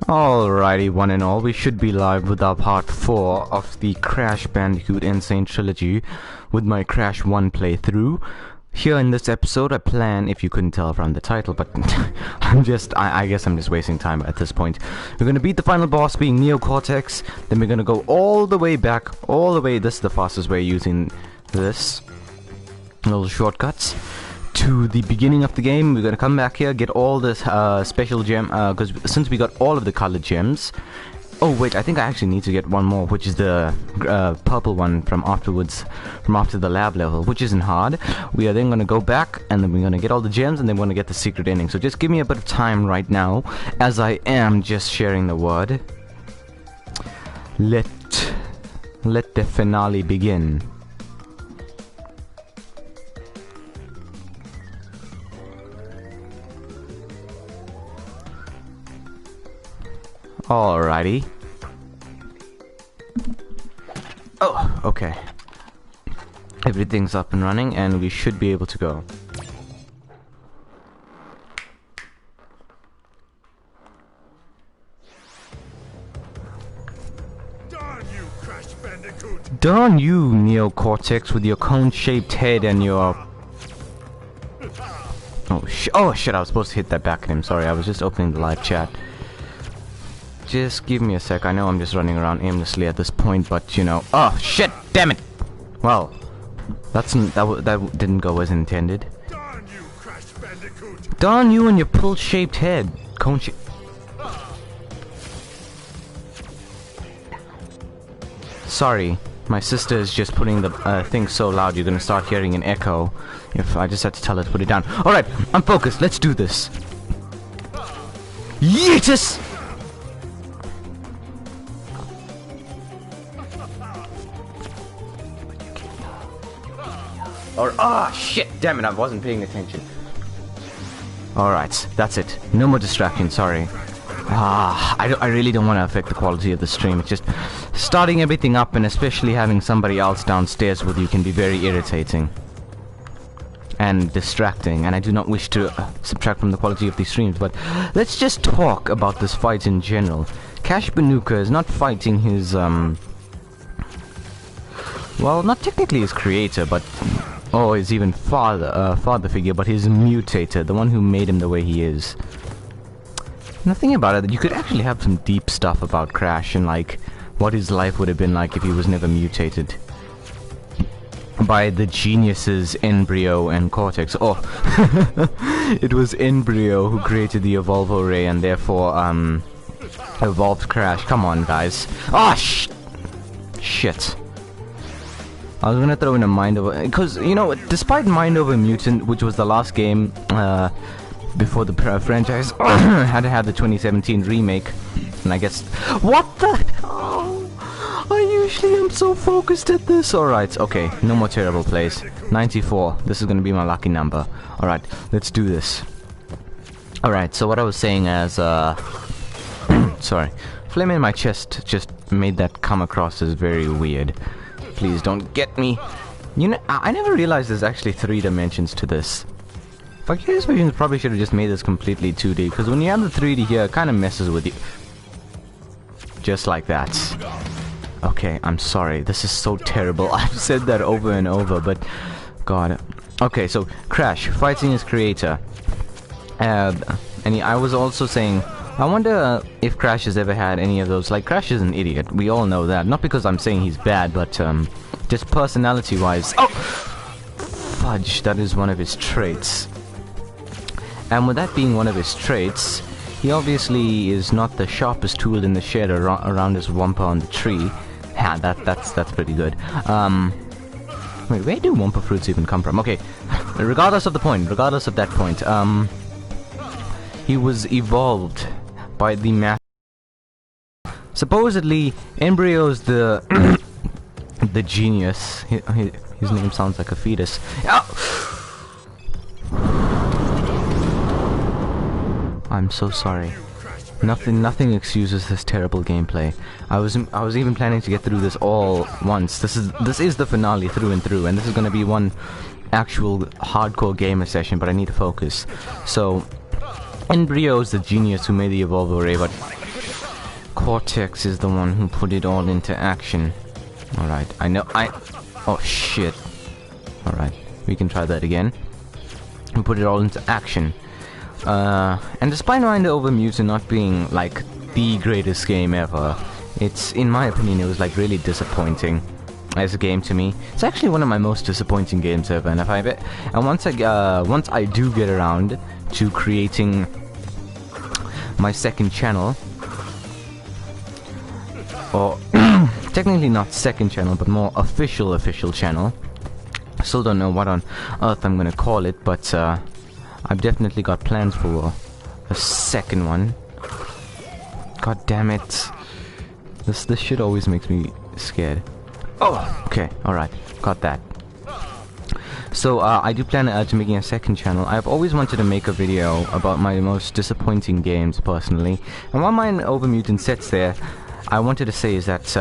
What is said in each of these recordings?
Alrighty, one and all, we should be live with our part 4 of the Crash Bandicoot Sane Trilogy with my Crash 1 playthrough. Here in this episode, I plan, if you couldn't tell from the title, but I guess I'm just wasting time at this point. We're gonna beat the final boss, being Neo Cortex, then we're gonna go all the way back, this is the fastest way using this, little shortcuts, to the beginning of the game. We're gonna come back here, get all this special gem, because since we got all of the colored gems. Oh wait, I think I actually need to get one more, which is the purple one from after the lab level, which isn't hard. We are then gonna go back, and then we're gonna get all the gems, and then we're gonna get the secret ending. So just give me a bit of time right now, as I am just sharing the word. Let the finale begin. Alrighty. Oh, okay. Everything's up and running, and we should be able to go. Darn you, Crash Bandicoot! Darn you, Neo Cortex, with your cone-shaped head and your... Oh shit, I was supposed to hit that back at him. Sorry, I was just opening the live chat. Just give me a sec. I know I'm just running around aimlessly at this point, but you know. Oh shit! Damn it! Well, that didn't go as intended. Darn you, Crash Bandicoot! Darn you and your pull-shaped head, cone shape. Sorry, my sister is just putting the thing so loud you're gonna start hearing an echo. If I just had to tell her to put it down. All right, I'm focused. Let's do this. Yeetus! Or shit, damn it, I wasn't paying attention. Alright, that's it. No more distraction, sorry. I really don't want to affect the quality of the stream. It's just starting everything up, and especially having somebody else downstairs with you can be very irritating and distracting, and I do not wish to subtract from the quality of these streams, but let's just talk about this fight in general. Crash Bandicoot is not fighting his, well, not technically his creator, but... Oh, his even father figure, but his mutator, the one who made him the way he is. And the thing about it, you could actually have some deep stuff about Crash and like what his life would have been like if he was never mutated by the geniuses Embryo and Cortex. Oh, it was Embryo who created the Evolvo Ray and therefore evolved Crash. Come on, guys. Oh, shit. I was gonna throw in a Mind Over, because, you know, despite Mind Over Mutant, which was the last game before the franchise had to have the 2017 remake, and I guess... What the... Oh, I usually am so focused at this. Alright, okay, no more terrible plays. 94, this is gonna be my lucky number. Alright, let's do this. Alright, so what I was saying as, sorry. Flame in my chest just made that come across as very weird. Please don't get me. You know, I never realized there's actually 3 dimensions to this. Vicarious Visions probably should have just made this completely 2D, because when you have the 3D here, it kind of messes with you. Just like that. Okay, I'm sorry. This is so terrible. I've said that over and over, but... God. Okay, so Crash, fighting his creator. I was also saying... I wonder if Crash has ever had any of those. Like, Crash is an idiot. We all know that. Not because I'm saying he's bad, but just personality-wise. Oh! Fudge, that is one of his traits. And with that being one of his traits, he obviously is not the sharpest tool in the shed around his Wumpa on the tree. Yeah, that's pretty good. Wait, where do Wumpa fruits even come from? Okay, regardless of that point, he was evolved by the master. Supposedly, Embryo's the the genius. His name sounds like a fetus. I'm so sorry. Nothing excuses this terrible gameplay. I was even planning to get through this all once. This is the finale through and through, and this is gonna be one actual hardcore gamer session. But I need to focus. So. Embryo is the genius who made the Evolvo Ray, but Cortex is the one who put it all into action. Alright, I know, oh shit. Alright, we can try that again. We put it all into action. And despite Mind Over Mutant not being, like, the greatest game ever, it's, in my opinion, it was, like, really disappointing as a game to me. It's actually one of my most disappointing games ever, and once I do get around to creating my second channel, or technically not second channel, but more official channel. I still don't know what on earth I'm gonna call it, but I've definitely got plans for a second one. God damn it! This shit always makes me scared. Oh, okay, all right, got that. So I do plan to making a second channel. I've always wanted to make a video about my most disappointing games personally, and while Mind Over Mutant sits there, I wanted to say is that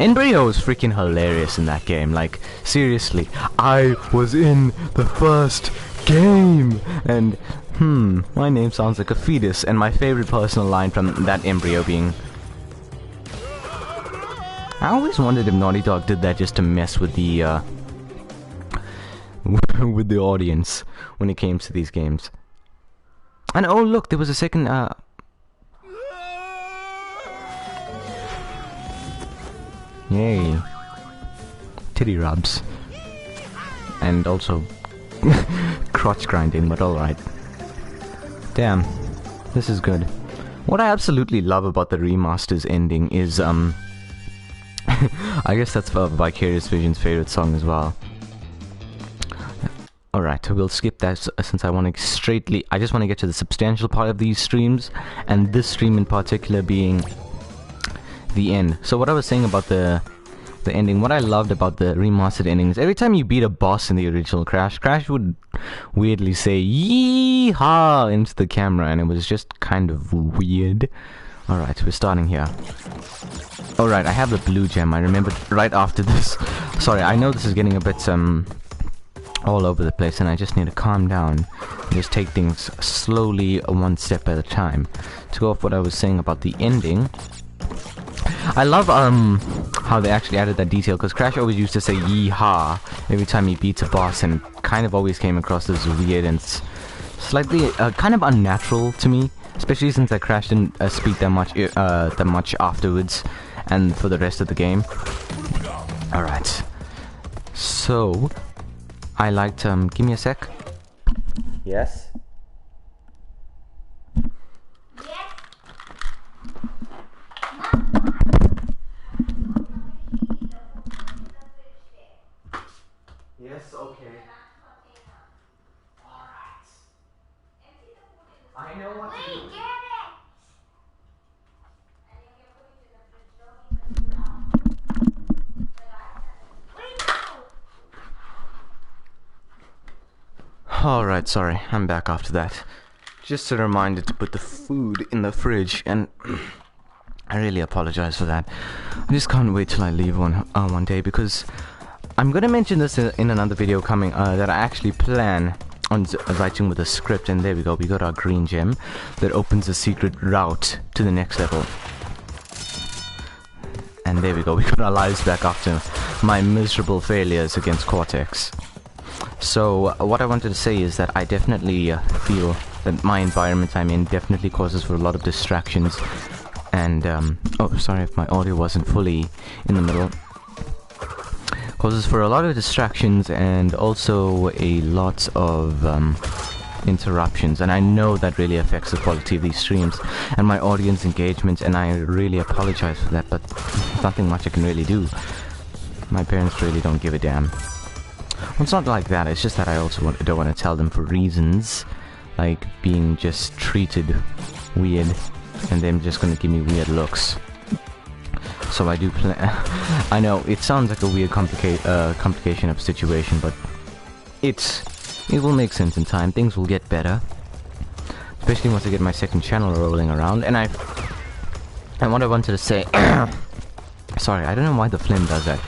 Embryo is freaking hilarious in that game. Like, seriously, I was in the first game, and my name sounds like a fetus, and my favorite personal line from that Embryo being, I always wondered if Naughty Dog did that just to mess with the with the audience when it came to these games. And oh look, there was a second yay. Titty rubs. And also crotch grinding, but alright. Damn. This is good. What I absolutely love about the remaster's ending is, I guess that's Vicarious Vision's favorite song as well. Alright, we'll skip that since I want to I just want to get to the substantial part of these streams, and this stream in particular being the end. So what I was saying about the ending, what I loved about the remastered ending is every time you beat a boss in the original Crash would weirdly say "Yee-haw" into the camera, and it was just kind of weird. Alright, we're starting here. Alright, I have the blue gem. I remembered right after this. Sorry, I know this is getting a bit all over the place, and I just need to calm down and just take things slowly, one step at a time. To go off what I was saying about the ending, I love how they actually added that detail, because Crash always used to say "yee-haw" every time he beats a boss, and kind of always came across as weird and slightly kind of unnatural to me, especially since that Crash didn't speak that much afterwards and for the rest of the game. Alright, so I liked give me a sec. Yes. Yes, okay. Alright. I know what to do. Alright, sorry, I'm back after that. Just a reminder to put the food in the fridge, and I really apologize for that. I just can't wait till I leave one day, because I'm gonna mention this in another video coming, that I actually plan on writing with a script, and there we go, we got our green gem that opens a secret route to the next level. And there we go, we got our lives back after my miserable failures against Cortex. So what I wanted to say is that I definitely feel that my environment I'm in definitely causes for a lot of distractions, and oh, sorry if my audio wasn't fully in the middle. Causes for a lot of distractions and also a lot of interruptions, and I know that really affects the quality of these streams and my audience engagement, and I really apologize for that, but nothing much I can really do. My parents really don't give a damn. Well, it's not like that, it's just that I also don't want to tell them for reasons like being just treated weird and them just gonna give me weird looks. So I do plan. I know it sounds like a weird complication of situation, but it will make sense in time. Things will get better, especially once I get my second channel rolling around. And what I wanted to say, sorry, I don't know why the flame does that.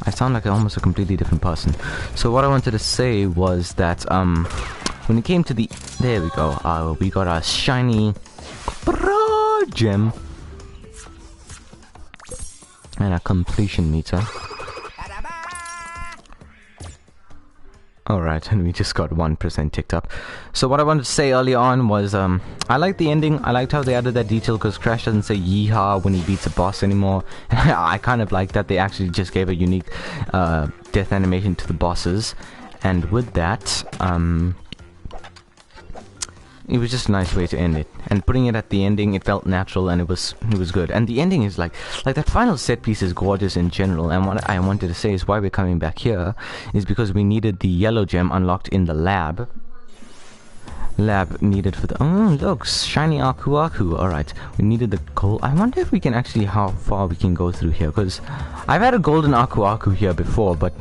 I sound like almost a completely different person. So what I wanted to say was that when it came to the, there we go, we got our shiny gem. And a completion meter. Alright, and we just got 1% ticked up. So what I wanted to say earlier on was, I liked the ending. I liked how they added that detail, because Crash doesn't say yeehaw when he beats a boss anymore. I kind of like that they actually just gave a unique death animation to the bosses. And with that, it was just a nice way to end it. And putting it at the ending, it felt natural, and it was good. And the ending is like that final set piece is gorgeous in general. And what I wanted to say is why we're coming back here is because we needed the yellow gem unlocked in the lab. Lab needed for the... Oh, look, shiny Aku Aku. Alright, we needed the gold. I wonder if we can actually, how far we can go through here. Because I've had a golden Aku Aku here before, but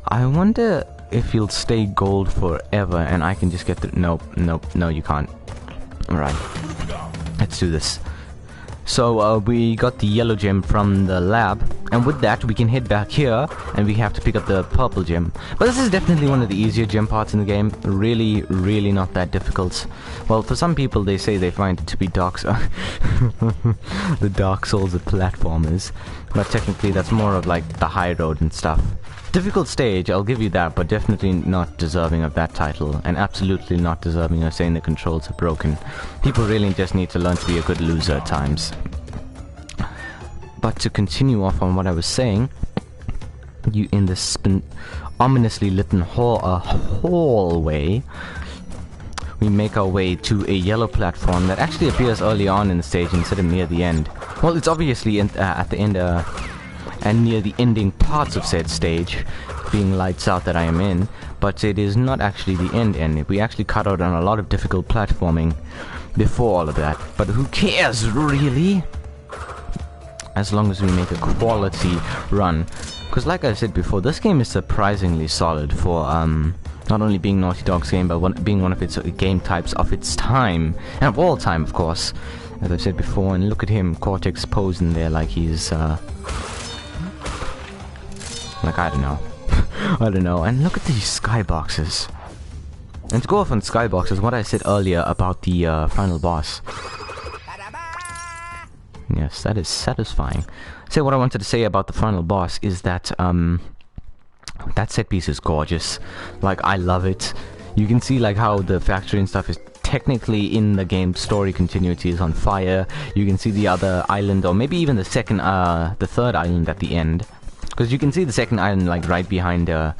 I wonder if you'll stay gold forever and I can just get the... Nope, no, you can't. Alright, let's do this. So we got the yellow gem from the lab, and with that we can head back here and we have to pick up the purple gem. But this is definitely one of the easier gem parts in the game. Really not that difficult. Well, for some people they say they find it to be the Dark Souls of platformers, but technically that's more of like the high road and stuff. Difficult stage, I'll give you that, but definitely not deserving of that title, and absolutely not deserving of saying the controls are broken. People really just need to learn to be a good loser at times. But to continue off on what I was saying, you in this ominously lit hallway, we make our way to a yellow platform that actually appears early on in the stage instead of near the end. Well, it's obviously at the end and near the ending parts of said stage, being lights out that I am in, but it is not actually the end. We actually cut out on a lot of difficult platforming before all of that, but who cares, really? As long as we make a quality run. Because like I said before, this game is surprisingly solid for not only being Naughty Dog's game, but being one of its game types of its time, and of all time, of course, as I said before. And look at him, Cortex posing there like he's like, I don't know. I don't know. And look at these skyboxes. And to go off on skyboxes, what I said earlier about the final boss. Yes, that is satisfying. So what I wanted to say about the final boss is that that set piece is gorgeous. Like, I love it. You can see like how the factory and stuff is technically in the game story continuity is on fire. You can see the other island, or maybe even the third island at the end. Because you can see the second island like right behind the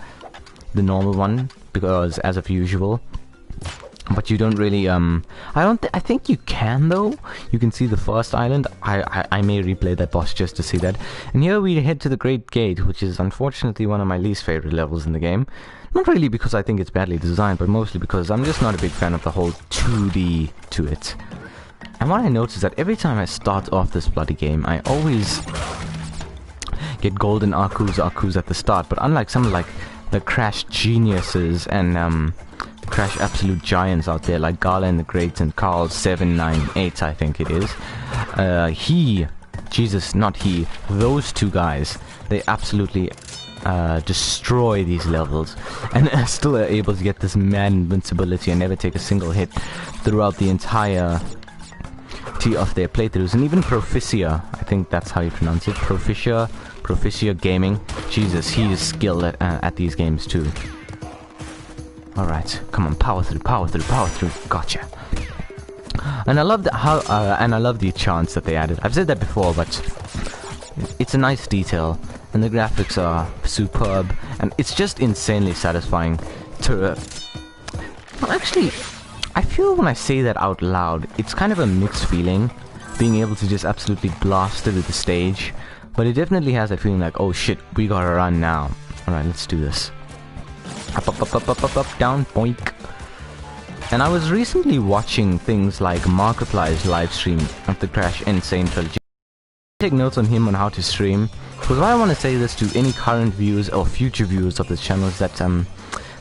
normal one, because as of usual. But you don't really I think you can though. You can see the first island. I may replay that boss just to see that. And here we head to the Great Gate, which is unfortunately one of my least favorite levels in the game. Not really because I think it's badly designed, but mostly because I'm just not a big fan of the whole 2D to it. And what I notice is that every time I start off this bloody game, I always get golden Akus at the start. But unlike some like the Crash geniuses and Crash absolute giants out there like Gala and the Greats and Carl 798, I think it is. Those two guys, they absolutely destroy these levels and still are able to get this mad invincibility and never take a single hit throughout the entire of their playthroughs. And even Proficia, I think that's how you pronounce it, Proficia Gaming, Jesus, he is skilled at these games too. Alright, come on, power through, gotcha. And I love and I love the chants that they added. I've said that before, but it's a nice detail, and the graphics are superb, and it's just insanely satisfying to well, actually, I feel when I say that out loud, it's kind of a mixed feeling, being able to just absolutely blast through the stage, but it definitely has that feeling like, oh shit, we gotta run now. Alright, let's do this. Up, down, boink. And I was recently watching things like Markiplier's live stream of the Crash and Sane Trilogy. Take notes on him on how to stream, because why I want to say this to any current viewers or future viewers of this channel is that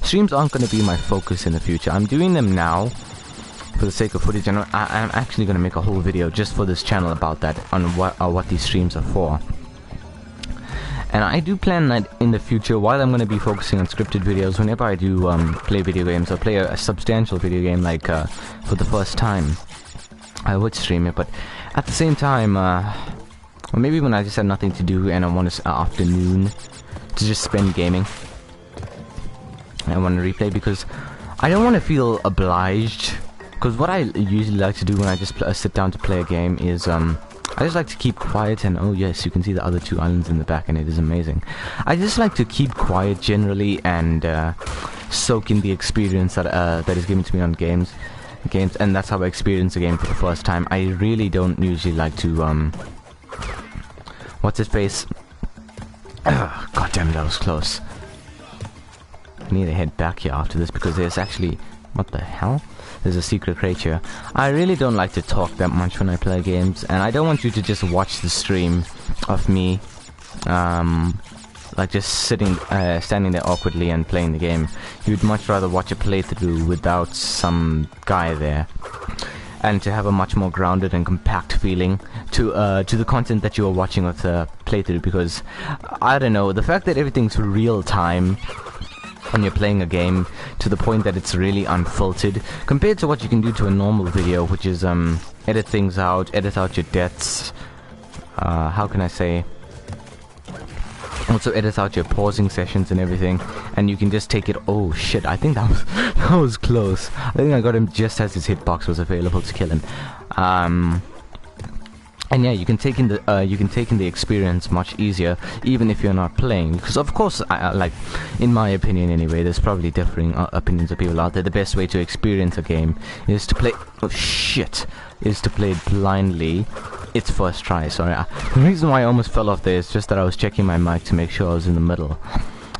streams aren't going to be my focus in the future. I'm doing them now for the sake of footage, and I'm actually going to make a whole video just for this channel about that, on what these streams are for. And I do plan that in the future, while I'm going to be focusing on scripted videos, whenever I do play video games or play a substantial video game like for the first time, I would stream it. But at the same time, Or maybe when I just have nothing to do and I want an afternoon to just spend gaming. I want to replay because I don't want to feel obliged. Because what I usually like to do when I just sit down to play a game is I just like to keep quiet, and oh yes, you can see the other 2 islands in the back and it is amazing. I just like to keep quiet generally and soak in the experience that is given to me on games, and that's how I experience a game for the first time. I really don't usually like to what's his face? God damn it, that was close. I need to head back here after this because there's actually, what the hell? There's a secret crate here. I really don't like to talk that much when I play games, and I don't want you to just watch the stream of me, like just standing there awkwardly and playing the game. You'd much rather watch a playthrough without some guy there, and to have a much more grounded and compact feeling to the content that you are watching with the playthrough. Because I don't know, the fact that everything's real time when you're playing a game to the point that it's really unfiltered compared to what you can do to a normal video, which is edit things out, edit out your deaths, how can I say, also edit out your pausing sessions and everything, and you can just take it. Oh shit, I think that was close. I think I got him just as his hitbox was available to kill him. And yeah, you can take in the experience much easier, even if you're not playing. Because of course, like in my opinion anyway, there's probably differing opinions of people out there. The best way to experience a game is to play. Oh shit! Is to play it blindly. Its first try. Sorry. The reason why I almost fell off there is just that I was checking my mic to make sure I was in the middle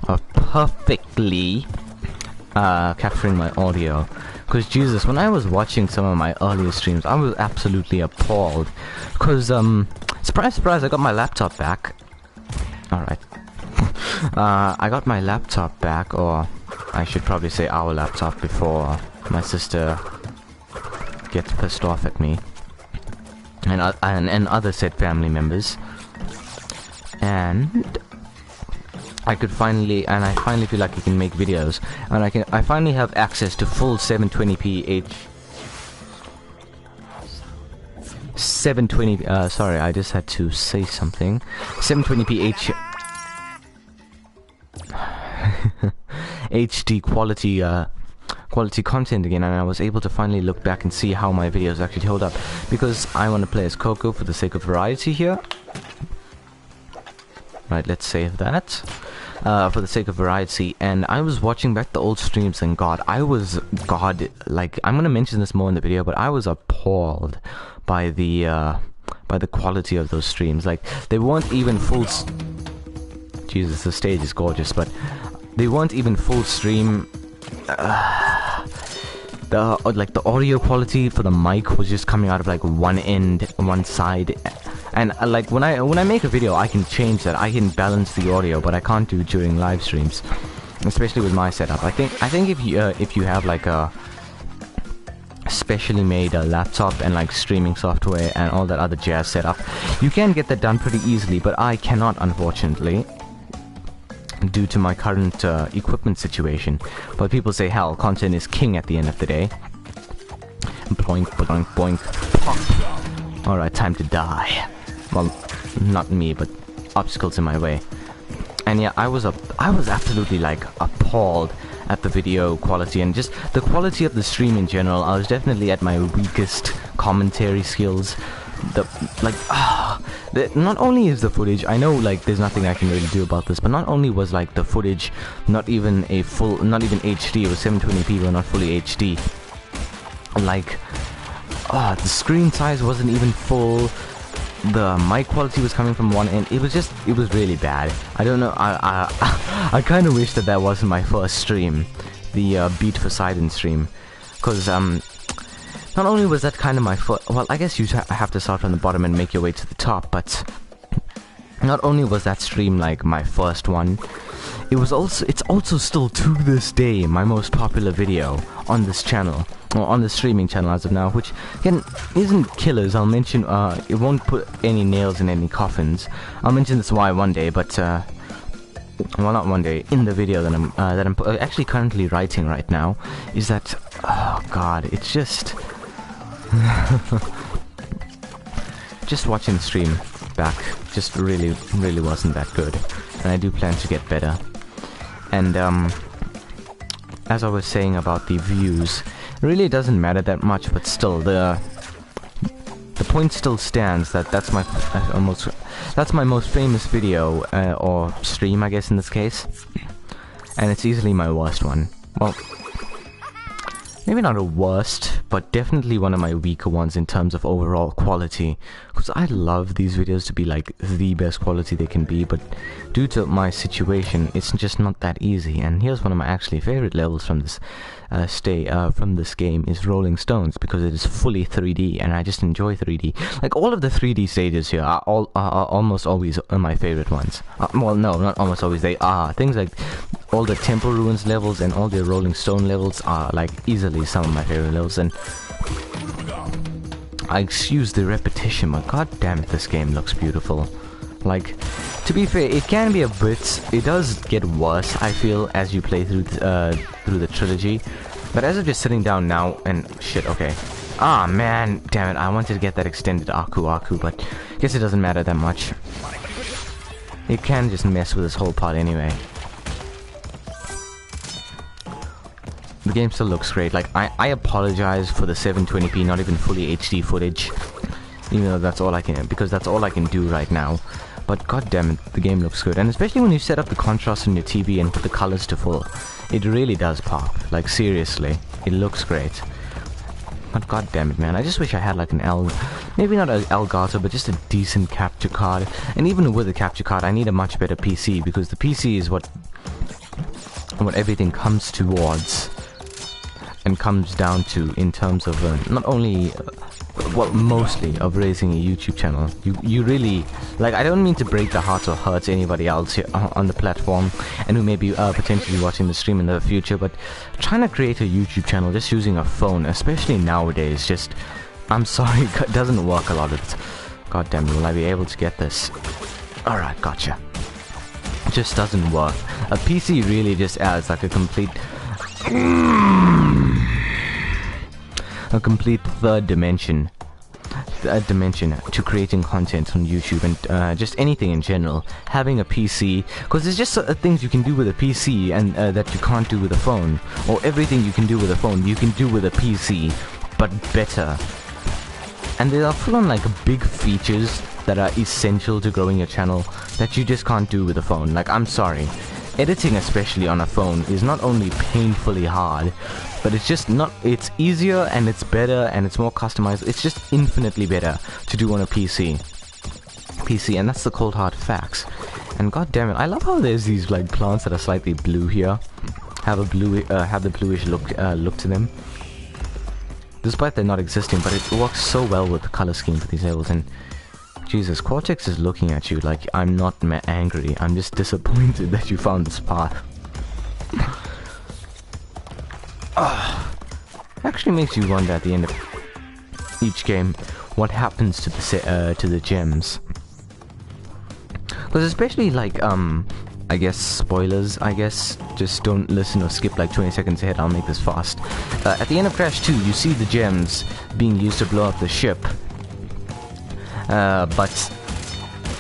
of perfectly capturing my audio. Because Jesus, when I was watching some of my earlier streams, I was absolutely appalled. Because, surprise, surprise, I got my laptop back. Alright. I got my laptop back, or I should probably say our laptop, before my sister gets pissed off at me. And other said family members. And I finally feel like I can make videos, and I finally have access to full 720p 720. Sorry, I just had to say something. 720p HD quality content again, and I was able to finally look back and see how my videos actually hold up, because I want to play as Coco for the sake of variety here. Right, let's save that. For the sake of variety, and I was watching back the old streams, and God, like, I'm gonna mention this more in the video, but I was appalled by the quality of those streams. Like, they weren't even full. Jesus, the stage is gorgeous, but they weren't even full stream. The audio quality for the mic was just coming out of like one side. And like when I make a video, I can change that. I can balance the audio, but I can't do it during live streams, especially with my setup. I think if you have like a specially made laptop and like streaming software and all that other jazz setup, you can get that done pretty easily. But I cannot, unfortunately, due to my current equipment situation. But people say, hell, content is king at the end of the day. Boink, boink, boink, pop. Alright, time to die. Well, not me, but obstacles in my way. And yeah, I was absolutely like appalled at the video quality and just the quality of the stream in general. I was definitely at my weakest commentary skills. Not only is the footage, I know like there's nothing I can really do about this, but not only was like the footage not even HD, it was 720p but not fully HD. Like, the screen size wasn't even full. The mic quality was coming from one end. It was really bad. I don't know. I kind of wish that wasn't my first stream, the Beat for Sidon stream, because not only was that kind of my first. Well, I guess you have to start from the bottom and make your way to the top. But not only was that stream like my first one, it's also still to this day my most popular video on this channel, or on the streaming channel as of now, which again isn't killers. I'll mention it won't put any nails in any coffins. I'll mention this why one day, but well, not one day, in the video that I'm actually currently writing right now, is that, oh god, it's just just watching the stream back just really wasn't that good, and I do plan to get better. And as I was saying about the views, it really doesn't matter that much, but still the point still stands that that's my most famous video or stream, I guess, in this case, and it's easily my worst one. Well, maybe not a worst, but definitely one of my weaker ones in terms of overall quality. Because I love these videos to be like the best quality they can be, but due to my situation, it's just not that easy. And here's one of my actually favorite levels from this from this game is Rolling Stones, because it is fully 3D, and I just enjoy 3D. Like all of the 3D stages here are almost always my favorite ones. Well, no, not almost always. They are things like all the Temple Ruins levels and all the Rolling Stone levels are like easily some of my favorite levels. And I excuse the repetition, but god damn it, this game looks beautiful. Like, to be fair, it can be a bit, it does get worse, I feel, as you play through the trilogy. But as of just sitting down now, and shit, okay. Ah, man, damn it, I wanted to get that extended Aku, but I guess it doesn't matter that much. It can just mess with this whole part anyway. The game still looks great. Like, I apologize for the 720p, not even fully HD footage. Even though that's all I can, because that's all I can do right now. But god damn it, the game looks good. And especially when you set up the contrast on your TV and put the colors to full, it really does pop. Like, seriously, it looks great. But god damn it, man, I just wish I had like an maybe not an Elgato, but just a decent capture card. And even with a capture card, I need a much better PC, because the PC is what everything comes towards and comes down to in terms of not only well, mostly of raising a YouTube channel. You really, like, I don't mean to break the hearts or hurt anybody else here on the platform and who may be potentially watching the stream in the future, but trying to create a YouTube channel just using a phone, especially nowadays, just, I'm sorry, it doesn't work a lot of it. God damn it, will I be able to get this? Alright, gotcha. It just doesn't work. A PC really just adds like a complete third dimension to creating content on YouTube and just anything in general. Having a PC, because there's just things you can do with a PC and that you can't do with a phone, or everything you can do with a phone you can do with a PC, but better. And there are full-on like big features that are essential to growing your channel that you just can't do with a phone. Like, I'm sorry, editing especially on a phone is not only painfully hard, but it's just not, it's easier and it's better and it's more customized. It's just infinitely better to do on a PC, and that's the cold hard facts. And god damn it, I love how there's these like plants that are slightly blue here, have the bluish look to them, despite they're not existing. But it works so well with the color scheme for these levels. And Jesus, Cortex is looking at you like, I'm not angry, I'm just disappointed that you found this path. Actually makes you wonder at the end of each game what happens to the gems. Because especially like I guess spoilers, just don't listen or skip like 20 seconds ahead, I'll make this fast. At the end of Crash 2 you see the gems being used to blow up the ship. But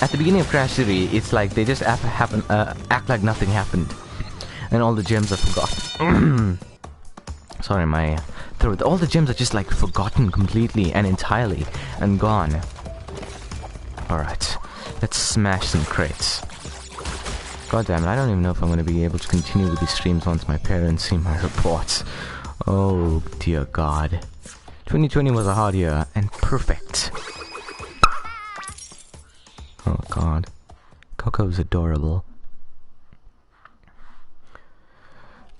at the beginning of Crash 3, it's like they just act like nothing happened, and all the gems are forgotten. Sorry, my throat. All the gems are just like forgotten completely and entirely and gone. Alright, let's smash some crates. God damn it, I don't even know if I'm going to be able to continue with these streams once my parents see my reports. Oh dear God. 2020 was a hard year, and perfect. Oh god. Coco's adorable.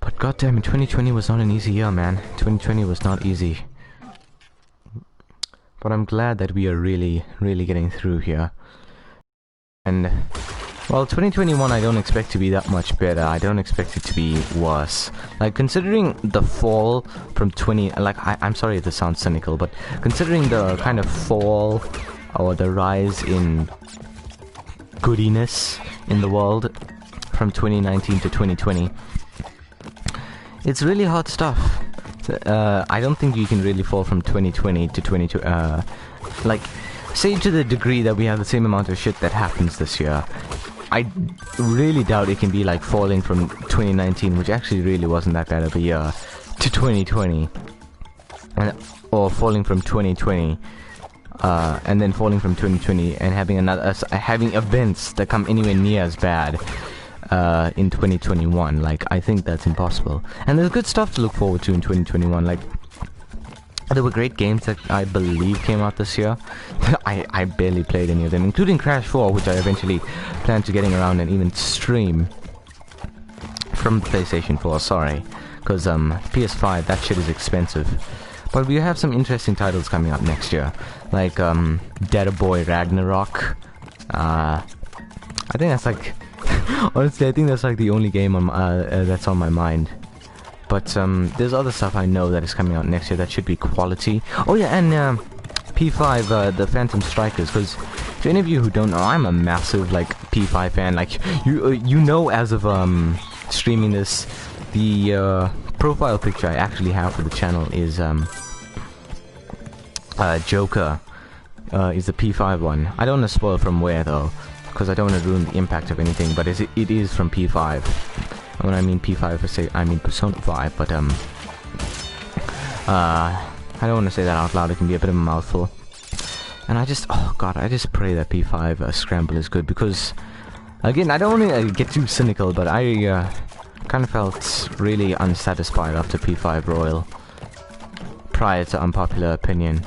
But goddamn, 2020 was not an easy year, man. 2020 was not easy. But I'm glad that we are really getting through here. And, well, 2021 I don't expect to be that much better. I don't expect it to be worse. Like, considering the fall from I'm sorry if this sounds cynical, but considering the kind of fall or the rise in goodiness in the world from 2019 to 2020, it's really hard stuff. I don't think you can really fall from 2020 to 22. Like, say to the degree that we have the same amount of shit that happens this year, I really doubt it can be like falling from 2019, which actually really wasn't that bad of a year, to 2020, or falling from 2020, and then falling from 2020 and having events that come anywhere near as bad in 2021. Like, I think that's impossible. And there's good stuff to look forward to in 2021. Like, there were great games that I believe came out this year. I barely played any of them, including Crash 4, which I eventually plan to getting around and even stream from PlayStation 4, sorry. Because PS5, that shit is expensive. But we have some interesting titles coming up next year. Like Dead Boy Ragnarok. I think that's like... honestly, I think that's like the only game on that's on my mind. But there's other stuff I know that is coming out next year that should be quality. Oh yeah, and P5, the Phantom Strikers. Because to any of you who don't know, I'm a massive like P5 fan. Like you know, as of streaming this, the profile picture I actually have for the channel is Joker. Is the P5 one. I don't want to spoil from where though, because I don't want to ruin the impact of anything. But it is from P5. When I mean P5, I mean Persona 5, but I don't want to say that out loud, it can be a bit of a mouthful. And I just, oh god, I just pray that P5 Scramble is good, because, again, I don't want to get too cynical, but I kind of felt really unsatisfied after P5 Royal, prior to unpopular opinion.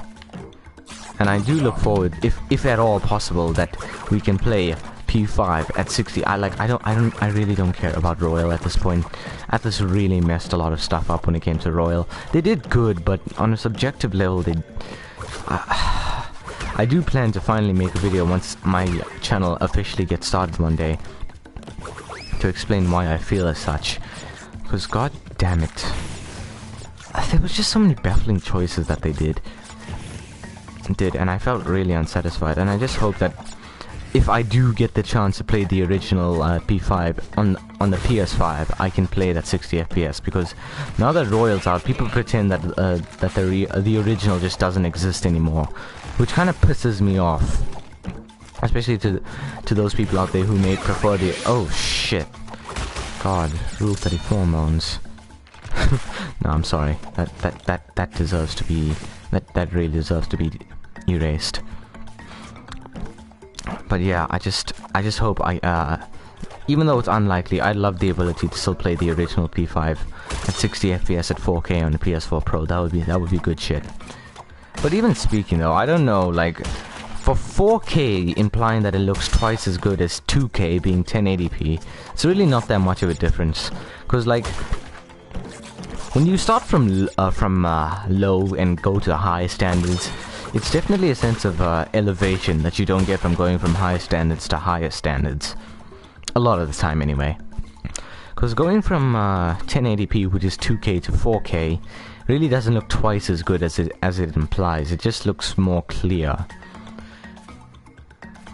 And I do look forward, if at all possible, that we can play P5 at 60. I really don't care about Royal at this point. Atlus really messed a lot of stuff up when it came to Royal. They did good, but on a subjective level, they... I do plan to finally make a video once my channel officially gets started one day, to explain why I feel as such. Because god damn it, there was just so many baffling choices that they did, and I felt really unsatisfied. And I just hope that if I do get the chance to play the original P5 on the PS5, I can play it at 60 FPS, because now that Royal's out, people pretend that the original just doesn't exist anymore, which kind of pisses me off, especially to those people out there who may prefer the... oh shit, god, Rule 34 moans. No, I'm sorry, that deserves to be, that really deserves to be erased. But yeah, I just hope even though it's unlikely, I'd love the ability to still play the original P5 at 60 FPS at 4K on the PS4 Pro. That would be good shit. But even speaking though, I don't know, like, for 4K implying that it looks twice as good as 2K being 1080p, it's really not that much of a difference. Because like, when you start from low and go to high standards, it's definitely a sense of elevation that you don't get from going from high standards to higher standards. A lot of the time anyway. Because going from 1080p, which is 2K, to 4K, really doesn't look twice as good as it implies. It just looks more clear.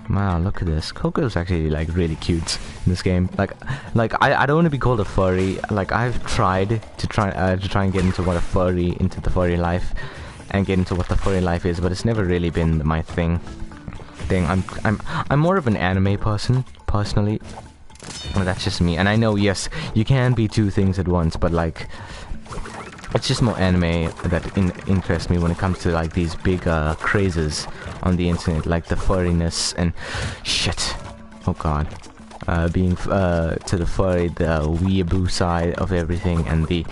Wow, look at this. Coco's actually like really cute in this game. Like I don't want to be called a furry. Like, I've tried to try and get into the furry life, and get into what the furry life is, but it's never really been my thing. I'm more of an anime person, personally. Well, that's just me. And I know, yes, you can be two things at once, but like, it's just more anime that interests me when it comes to like these big crazes on the internet, like the furriness and shit. Oh god. Being to the furry, the weeaboo side of everything, and the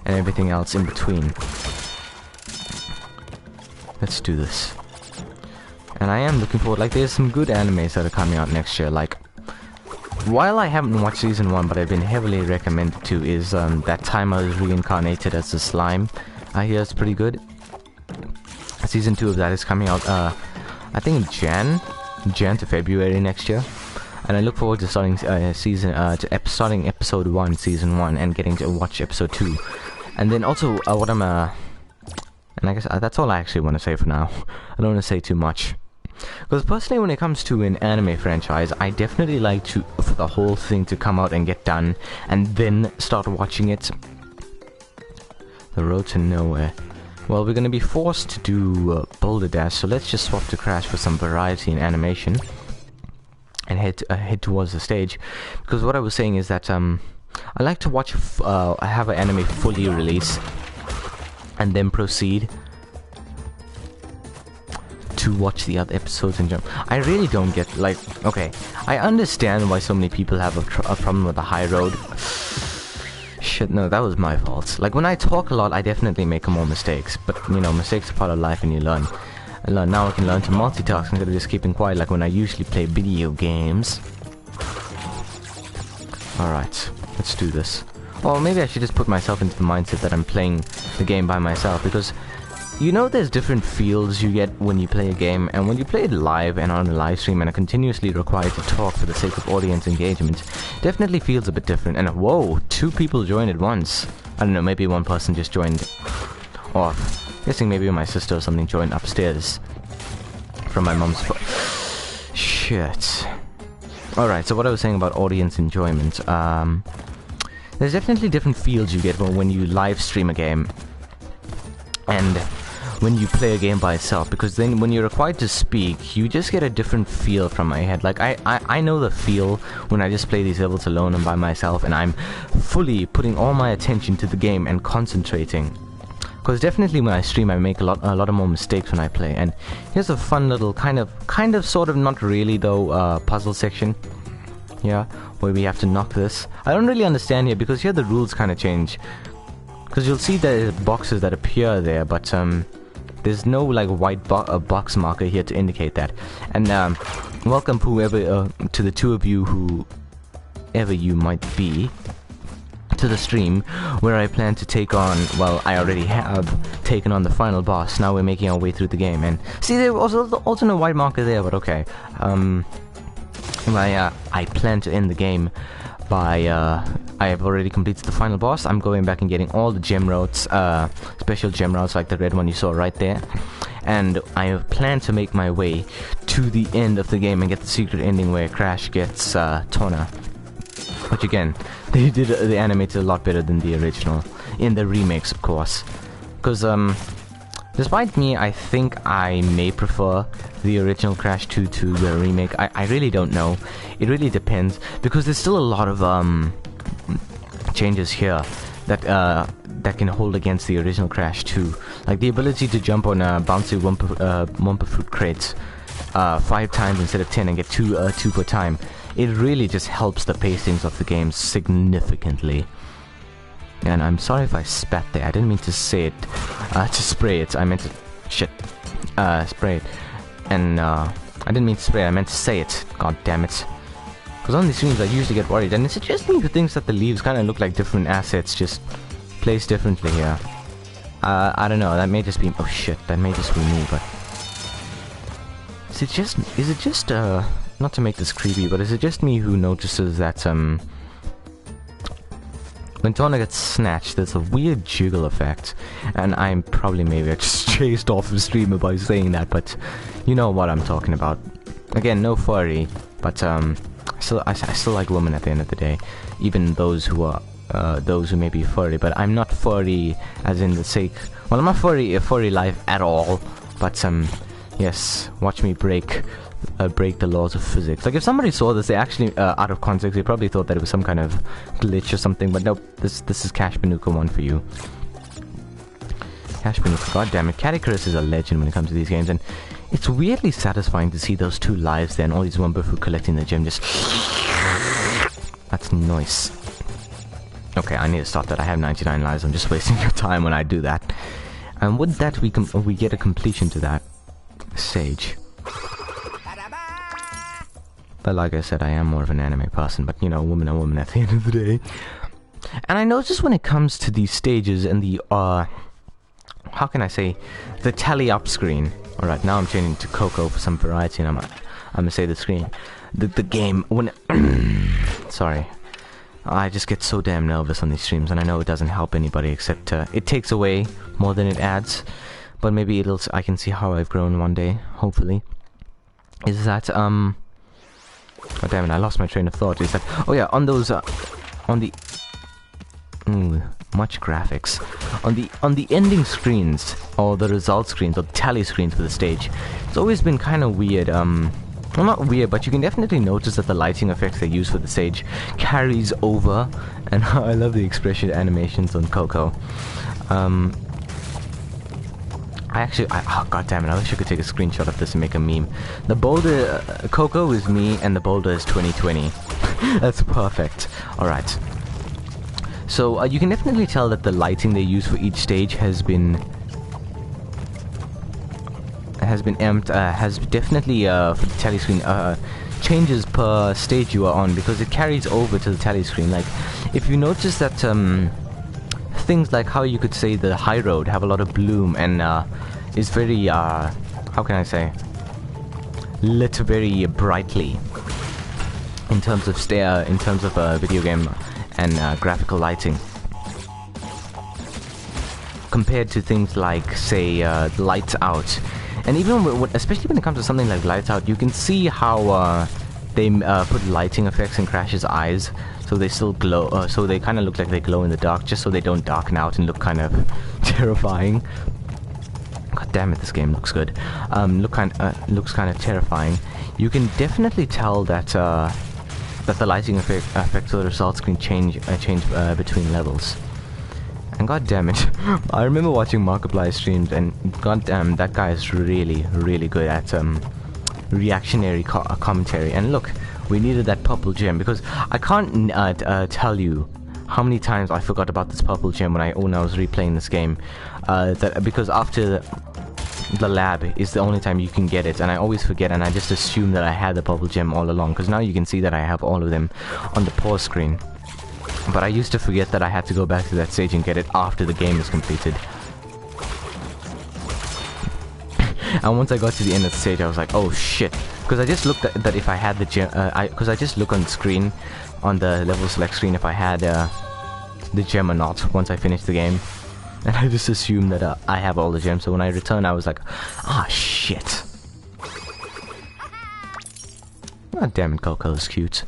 and everything else in between. Let's do this. And I am looking forward, like, there's some good animes that are coming out next year. Like, while I haven't watched season 1, but I've been heavily recommended to, is that time I was reincarnated as a slime. I hear it's pretty good. Season 2 of that is coming out, I think Jan to February next year. And I look forward to starting starting episode 1, season 1, and getting to watch episode 2. And then also, and I guess that's all I actually want to say for now. I don't want to say too much. Because personally, when it comes to an anime franchise, I definitely like for the whole thing to come out and get done, and then start watching it. The Road to Nowhere. Well, we're gonna be forced to do Boulder Dash, so let's just swap to Crash for some variety in animation. And head towards the stage. Because what I was saying is that, I like to watch, I have an anime fully release. And then proceed to watch the other episodes and jump. I really don't get, like, okay, I understand why so many people have a problem with the high road. Shit, no, that was my fault. Like, when I talk a lot, I definitely make more mistakes. But, you know, mistakes are part of life and you learn. Now I can learn to multitask instead of just keeping quiet like when I usually play video games. Alright, let's do this. Or maybe I should just put myself into the mindset that I'm playing the game by myself, because you know there's different feels you get when you play a game, and when you play it live and on a live stream and are continuously required to talk for the sake of audience engagement, definitely feels a bit different. And whoa, 2 people joined at once. I don't know, maybe one person just joined, or guessing maybe my sister or something joined upstairs from my mom's shit. Alright, so what I was saying about audience enjoyment, there's definitely different feels you get when you live stream a game and when you play a game by itself, because then when you're required to speak, you just get a different feel from my head. Like, I know the feel when I just play these levels alone and by myself, and I'm fully putting all my attention to the game and concentrating. Because definitely when I stream, I make a lot of more mistakes when I play. And here's a fun little kind of sort of not really though puzzle section. Yeah, where we have to knock this. I don't really understand here because here the rules kind of change. Because you'll see the boxes that appear there, but there's no like white box marker here to indicate that. And welcome whoever to the 2 of you, whoever you might be, to the stream where I plan to take on, well, I already have taken on the final boss. Now we're making our way through the game, and see, there was also no white marker there, but okay. I plan to end the game by I have already completed the final boss. I'm going back and getting all the gem routes, special gem routes like the red one you saw right there, and I plan to make my way to the end of the game and get the secret ending where Crash gets Tona. Which again, they animated a lot better than the original, in the remakes of course. Because despite me, I think I may prefer the original Crash 2 to the remake. I really don't know. It really depends, because there's still a lot of changes here that that can hold against the original Crash 2. Like the ability to jump on bouncy Wumpa fruit crates 5 times instead of 10 and get 2 per time. It really just helps the pacings of the game significantly. And I'm sorry if I spat there. I didn't mean to say it, to spray it. I meant to, spray it. And I didn't mean to spray it. I meant to say it. God damn it. Because on these streams I usually get worried, and it's just me who thinks that the leaves kind of look like different assets, just placed differently here. I don't know. That may just be. Oh shit. That may just be me. But is it just not to make this creepy, but is it just me who notices that when Tona gets snatched, there's a weird jiggle effect, and I'm probably maybe I just chased off the streamer by saying that, but you know what I'm talking about. Again, no furry, but I still like women at the end of the day, even those who are those who may be furry. But I'm not furry as in the sake. Well, I'm not furry life at all. But yes, watch me break the laws of physics. Like if somebody saw this, they actually out of context, they probably thought that it was some kind of glitch or something. But nope, this is Crash Bandicoot 1 for you. Crash Bandicoot, god damn it, Cat Icarus is a legend when it comes to these games, and it's weirdly satisfying to see those 2 lives there and all these Wumpa fruit collecting the gem just. That's nice. Okay, I need to stop that. I have 99 lives. I'm just wasting your time when I do that. And with that, we get a completion to that stage. But like I said, I am more of an anime person, but you know, women are women at the end of the day. And I notice when it comes to these stages and the, how can I say, the tally up screen. Alright, now I'm changing to Coco for some variety, and I'm gonna say the screen. The game, when, sorry. I just get so damn nervous on these streams, and I know it doesn't help anybody except, it takes away more than it adds. But maybe I can see how I've grown one day, hopefully. Is that, oh damn it, I lost my train of thought. Is that, oh yeah, on those, on the, much graphics. On the ending screens, or the result screens, or the tally screens for the stage, it's always been kind of weird. Well, not weird, but you can definitely notice that the lighting effects they use for the stage carries over, and I love the expression animations on Coco. Oh god damn it, I wish I could take a screenshot of this and make a meme. The boulder, Coco is me, and the boulder is 2020. That's perfect. Alright. So, you can definitely tell that the lighting they use for each stage has definitely, for the tally screen, changes per stage you are on, because it carries over to the tally screen. Like, if you notice that, things like how you could say the high road have a lot of bloom and is very how can I say, lit very brightly in terms of video game and graphical lighting, compared to things like, say, Lights Out. And even especially when it comes to something like Lights Out, you can see how they put lighting effects in Crash's eyes, so they still glow, so they kind of look like they glow in the dark, just so they don't darken out and look kind of terrifying. God damn it, this game looks good. Looks kind of terrifying. You can definitely tell that that the lighting effects of the result screen change between levels. And god damn it, I remember watching Markiplier streams, and god damn, that guy is really, really good at reactionary commentary. And look, we needed that purple gem, because I can't tell you how many times I forgot about this purple gem when I was replaying this game. Because after the lab is the only time you can get it, and I always forget, and I just assume that I had the purple gem all along, because now you can see that I have all of them on the pause screen. But I used to forget that I had to go back to that stage and get it after the game is completed. And once I got to the end of the stage, I was like, oh shit. Because I just looked at that if I had the gem, because I just look on the screen, on the level select screen, if I had the gem or not once I finished the game. And I just assumed that I have all the gems, so when I returned I was like, ah shit. God damn it, Coco is cute.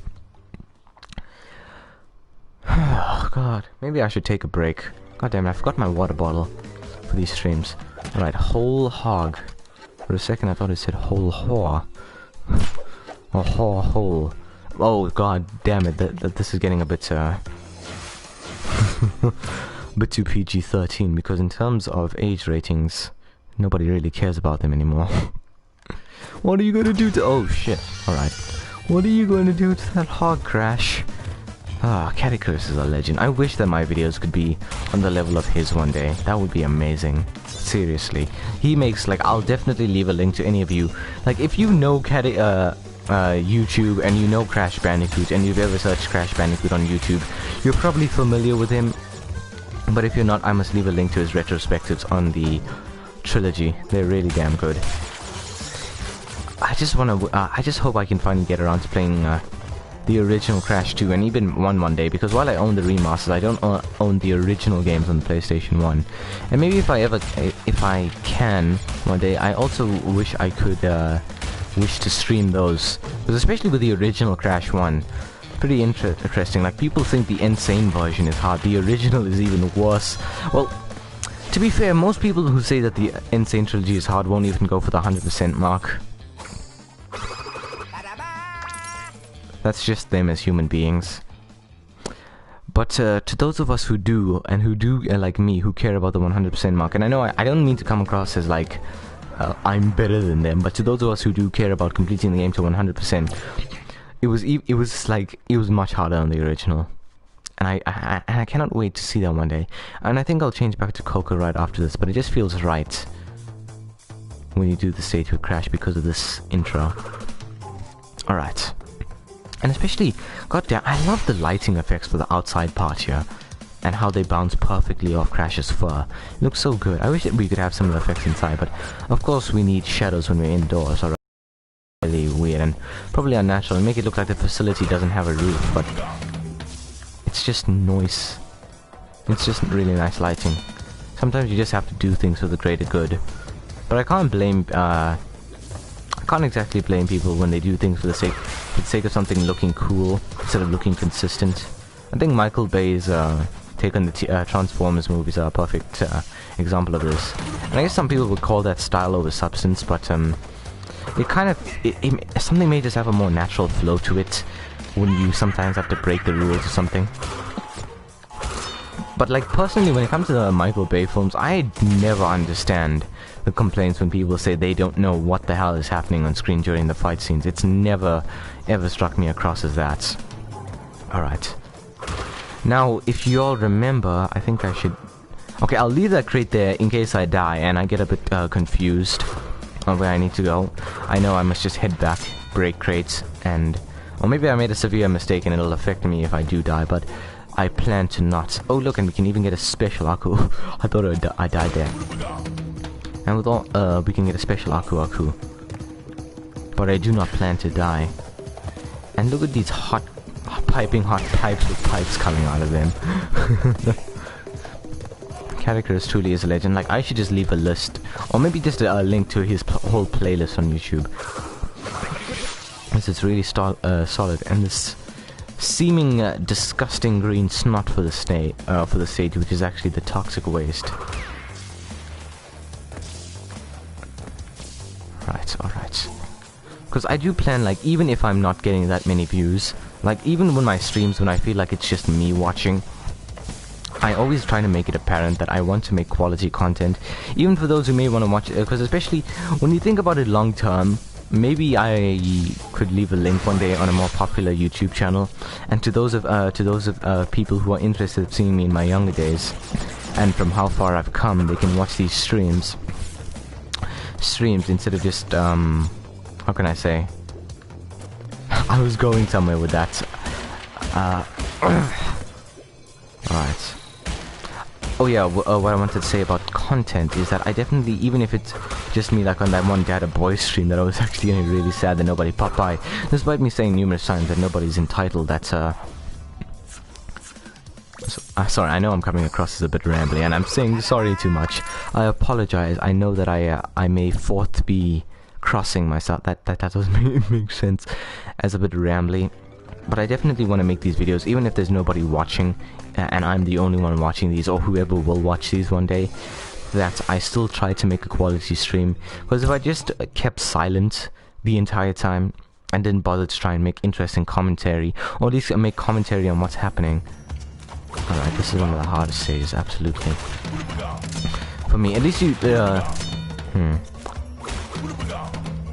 Oh god, maybe I should take a break. God damn it, I forgot my water bottle for these streams. Alright, whole hog. For a second I thought it said whole whore. Or whore hole. Oh god damn it, this is getting a bit bit too PG-13, because in terms of age ratings, nobody really cares about them anymore. What are you gonna do to— oh shit, alright. What are you going to do to that hog, Crash? Ah, Catty Curse is a legend. I wish that my videos could be on the level of his one day. That would be amazing. Seriously. He makes, like, I'll definitely leave a link to any of you. Like, if you know Catty, YouTube, and you know Crash Bandicoot, and you've ever searched Crash Bandicoot on YouTube, you're probably familiar with him. But if you're not, I must leave a link to his retrospectives on the trilogy. They're really damn good. I just hope I can finally get around to playing, the original Crash 2, and even 1 one day, because while I own the remasters, I don't own the original games on the PlayStation 1. And maybe if I can one day, I also wish I could wish to stream those, because especially with the original Crash 1, pretty interesting. Like, people think the Insane version is hard. The original is even worse. Well, to be fair, most people who say that the Sane Trilogy is hard won't even go for the 100% mark. That's just them as human beings. But to those of us who do, and who do, like me, who care about the 100% mark, and I know I don't mean to come across as like I'm better than them, but to those of us who do care about completing the game to 100%, it was much harder on the original, and I cannot wait to see that one day. And I think I'll change back to Coco right after this, but it just feels right when you do the stage with Crash because of this intro. All right. And especially, goddamn, I love the lighting effects for the outside part here, and how they bounce perfectly off Crash's fur. It looks so good. I wish that we could have some of the effects inside, but of course we need shadows when we're indoors, or really weird and probably unnatural, and make it look like the facility doesn't have a roof, but it's just noise. It's just really nice lighting. Sometimes you just have to do things for the greater good. But I can't blame, I can't exactly blame people when they do things for the sake of something looking cool instead of looking consistent. I think Michael Bay's take on the Transformers movies are a perfect example of this. And I guess some people would call that style over substance, but it kind of something may just have a more natural flow to it when you sometimes have to break the rules or something. But like personally, when it comes to the Michael Bay films, I never understand the complaints when people say they don't know what the hell is happening on screen during the fight scenes. It's never ever struck me across as that. Alright. Now, if you all remember, I think I should... Okay, I'll leave that crate there in case I die and I get a bit confused on where I need to go. I know I must just head back, break crates, and... Or maybe I made a severe mistake and it'll affect me if I do die, but... I plan to not. Oh look, and we can even get a special Aku. I thought I died there. And with all, we can get a special Aku. But I do not plan to die. And look at these piping hot pipes with pipes coming out of them. Characters truly is a legend. Like, I should just leave a list. Or maybe just a link to his whole playlist on YouTube. This is really solid. And this... seeming disgusting green snot for the stage, which is actually the toxic waste. Right, alright. Because I do plan, like, even if I'm not getting that many views, like, even when my streams, when I feel like it's just me watching, I always try to make it apparent that I want to make quality content, even for those who may want to watch it, because especially when you think about it long term, maybe I could leave a link one day on a more popular YouTube channel, and to those of people who are interested in seeing me in my younger days, and from how far I've come, they can watch these streams instead of just how can I say? I was going somewhere with that. Alright. Oh yeah, what I wanted to say about content is that I definitely, even if it's just me like on that one Data Boy stream, that I was actually getting really sad that nobody popped by, despite me saying numerous times that nobody's entitled, that's sorry, I know I'm coming across as a bit rambly, and I'm saying sorry too much. I apologize. I know that I may forth be crossing myself, that doesn't make sense, as a bit rambly. But I definitely want to make these videos, even if there's nobody watching, and I'm the only one watching these, or whoever will watch these one day, that I still try to make a quality stream. Because if I just kept silent the entire time, and didn't bother to try and make interesting commentary, or at least make commentary on what's happening. Alright, this is one of the hardest stages, absolutely. For me, at least you,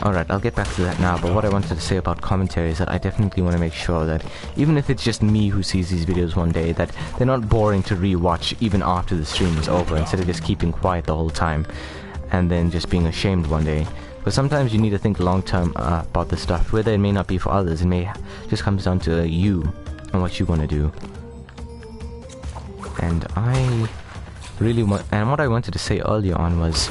Alright, I'll get back to that now, but what I wanted to say about commentary is that I definitely want to make sure that, even if it's just me who sees these videos one day, that they're not boring to re-watch even after the stream is over, instead of just keeping quiet the whole time, and then just being ashamed one day. But sometimes you need to think long-term about this stuff, whether it may not be for others, it may just comes down to you, and what you want to do. And I really want, and what I wanted to say earlier on was,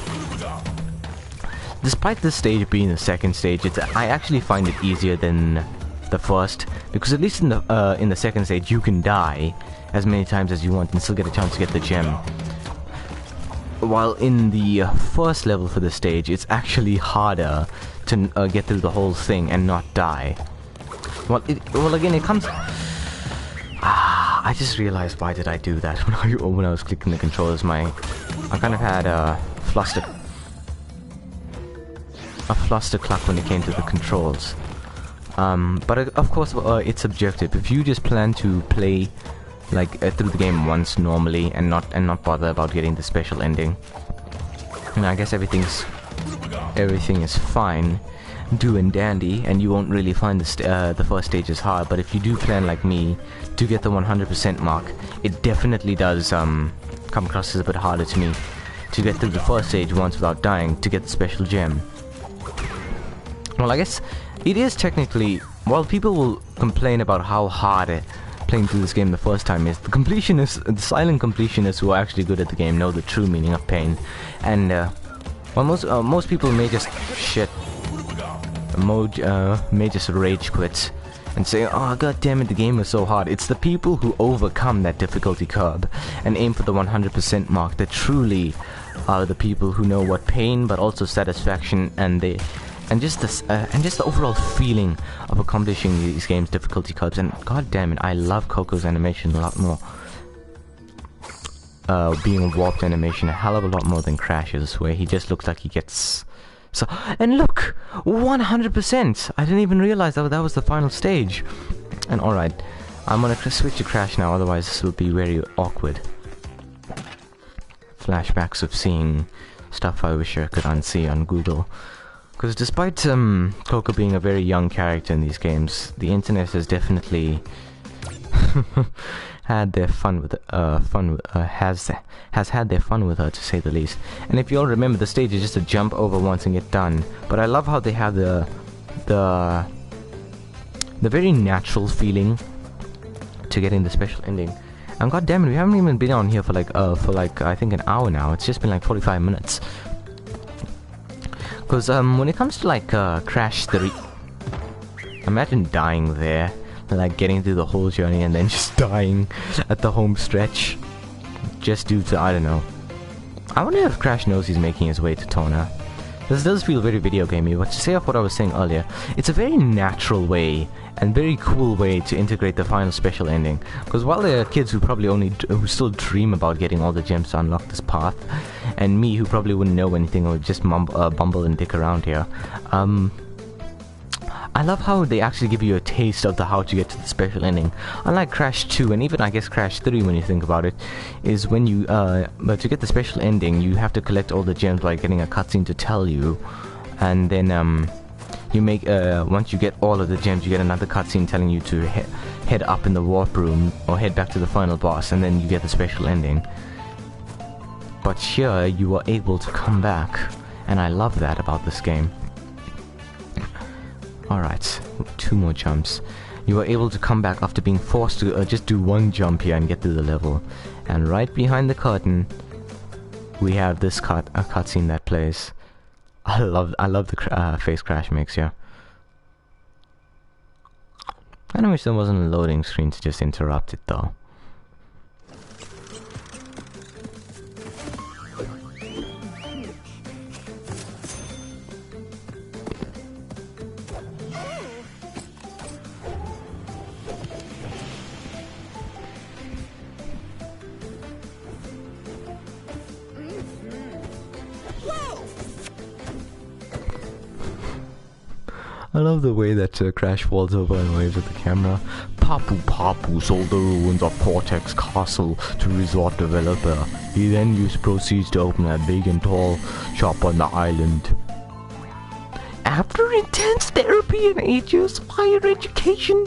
despite this stage being the second stage, I actually find it easier than the first, because at least in the second stage you can die as many times as you want and still get a chance to get the gem. While in the first level for the stage, it's actually harder to get through the whole thing and not die. Well, again, it comes... I just realized why did I do that when I was clicking the controllers. I kind of had a flustercluck when it came to the controls. But of course, it's subjective. If you just plan to play like through the game once normally and not bother about getting the special ending, and I guess everything is fine, do and dandy, and you won't really find the first stage is hard. But if you do plan like me to get the 100% mark, it definitely does come across as a bit harder to me to get through the first stage once without dying to get the special gem. Well, I guess it is technically, while people will complain about how hard playing through this game the first time is, the silent completionists who are actually good at the game know the true meaning of pain. And well, most people may just may just rage quit and say, oh god damn it, the game was so hard. It's the people who overcome that difficulty curve and aim for the 100% mark that truly are the people who know what pain but also satisfaction and just the overall feeling of accomplishing these games difficulty curves. And god damn it, I love Coco's animation a lot more. being a warped animation a hell of a lot more than Crash's, where he just looks like he gets... So, and look! 100%! I didn't even realize that was the final stage. And alright, I'm gonna switch to Crash now, otherwise this will be very awkward. Flashbacks of seeing stuff I wish I could unsee on Google. Because despite Coco being a very young character in these games, the internet has definitely had their fun with has had their fun with her, to say the least. And if you all remember, the stage is just to jump over once and get done. But I love how they have the very natural feeling to getting the special ending. And god damn it, we haven't even been on here for like I think an hour now. It's just been like 45 minutes. Because when it comes to like Crash 3, imagine dying there, like getting through the whole journey and then just dying at the home stretch, just due to, I don't know. I wonder if Crash knows he's making his way to Tona. This does feel very video gamey, but to say off what I was saying earlier, it's a very natural way and very cool way to integrate the final special ending. Because while there are kids who probably who still dream about getting all the gems to unlock this path, and me who probably wouldn't know anything or would just bumble and dick around here, I love how they actually give you a taste of how to get to the special ending. Unlike Crash 2 and even I guess Crash 3 when you think about it, is when you, but to get the special ending you have to collect all the gems by getting a cutscene to tell you. And then you make, once you get all of the gems you get another cutscene telling you to head up in the warp room or head back to the final boss, and then you get the special ending. But here you are able to come back, and I love that about this game. Alright, 2 more jumps. You are able to come back after being forced to just do 1 jump here and get through the level. And right behind the curtain, we have this cutscene that plays. I love the face Crash makes here. I wish there wasn't a loading screen to just interrupt it though. I love the way that Crash falls over and waves at the camera. Papu Papu sold the ruins of Cortex Castle to resort developer. He then proceeds to open a big and tall shop on the island. After intense therapy and 8 years of higher education,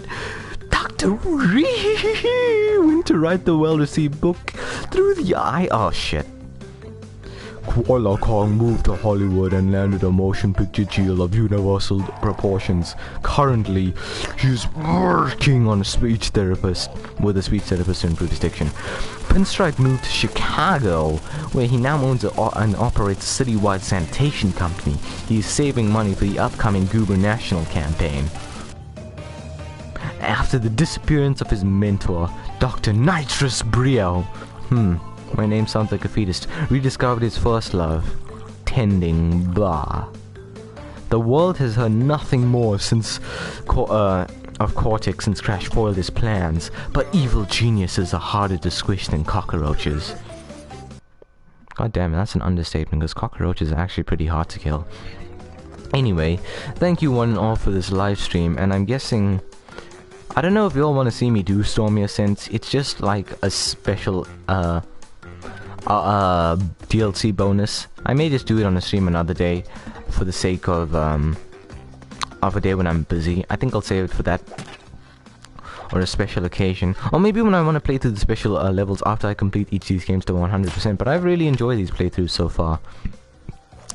Dr. Ree went to write the well-received book Through the Eye. Oh shit. Koala Kong moved to Hollywood and landed a motion picture deal of universal proportions. Currently, she's working on a speech therapist with a speech therapist to improve his diction. Pinstripe moved to Chicago, where he now owns and operates a citywide sanitation company. He's saving money for the upcoming gubernatorial campaign. After the disappearance of his mentor, Dr. Nitrous Brio, my name sounds like a fetus, rediscovered his first love, tending blah. The world has heard nothing more since of Cortex since Crash foiled his plans, but evil geniuses are harder to squish than cockroaches. God damn it, that's an understatement, because cockroaches are actually pretty hard to kill. Anyway, thank you one and all for this live stream, and I'm guessing, I don't know if you all want to see me do Stormy Ascent. It's just like a special DLC bonus. I may just do it on a stream another day for the sake of a day when I'm busy. I think I'll save it for that, or a special occasion, or maybe when I want to play through the special levels after I complete each of these games to 100%. But I've really enjoyed these playthroughs so far,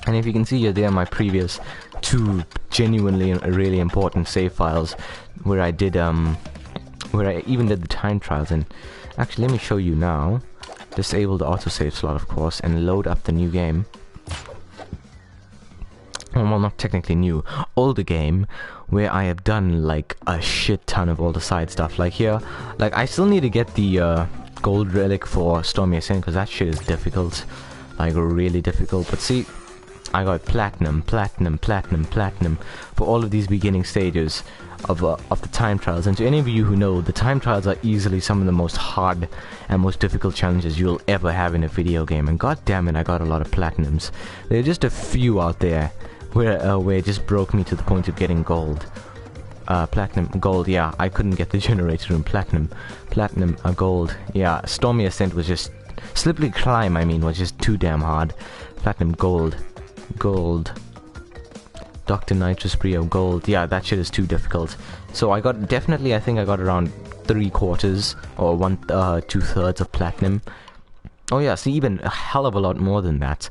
and if you can see here, they are my previous 2 genuinely really important save files where I did where I even did the time trials. And actually, let me show you now. Disable the autosave slot, of course, and load up the new game. Well, not technically new, older game, where I have done like a shit ton of all the side stuff. Like here, like I still need to get the gold relic for Stormy Ascent, because that shit is difficult, like really difficult. But see, I got platinum for all of these beginning stages of the time trials. And to any of you who know, the time trials are easily some of the most hard and most difficult challenges you'll ever have in a video game. And god damn it, I got a lot of platinums. There are just a few out there where it just broke me to the point of getting gold. Platinum, gold, yeah, I couldn't get the generator room. Platinum, gold, yeah. Stormy Ascent was just, Slippery Climb, I mean, was just too damn hard. Platinum, gold. Dr. Nitrous Brio, gold, yeah, that shit is too difficult. So I got, definitely, I think I got around 3/4 or 2/3 of platinum. Oh yeah, see, even a hell of a lot more than that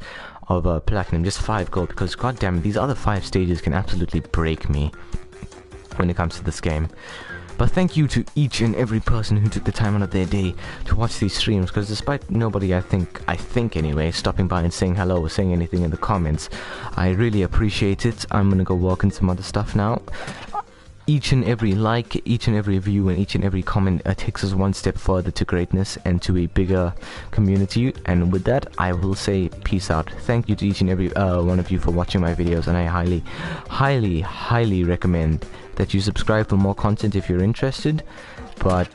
of platinum, just 5 gold, because god damn it, these other 5 stages can absolutely break me when it comes to this game. But thank you to each and every person who took the time out of their day to watch these streams, because despite nobody, I think anyway, stopping by and saying hello or saying anything in the comments, I really appreciate it. I'm gonna go work on some other stuff now. Each and every like, each and every view, and each and every comment takes us one step further to greatness and to a bigger community. And with that, I will say peace out. Thank you to each and every one of you for watching my videos, and I highly recommend that you subscribe for more content if you're interested, but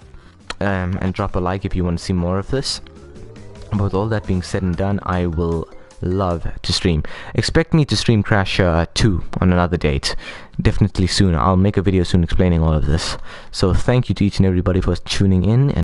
and drop a like if you want to see more of this. But with all that being said and done, I will love to stream. Expect me to stream Crash 2 on another date, definitely soon. I'll make a video soon explaining all of this. So thank you to each and everybody for tuning in, and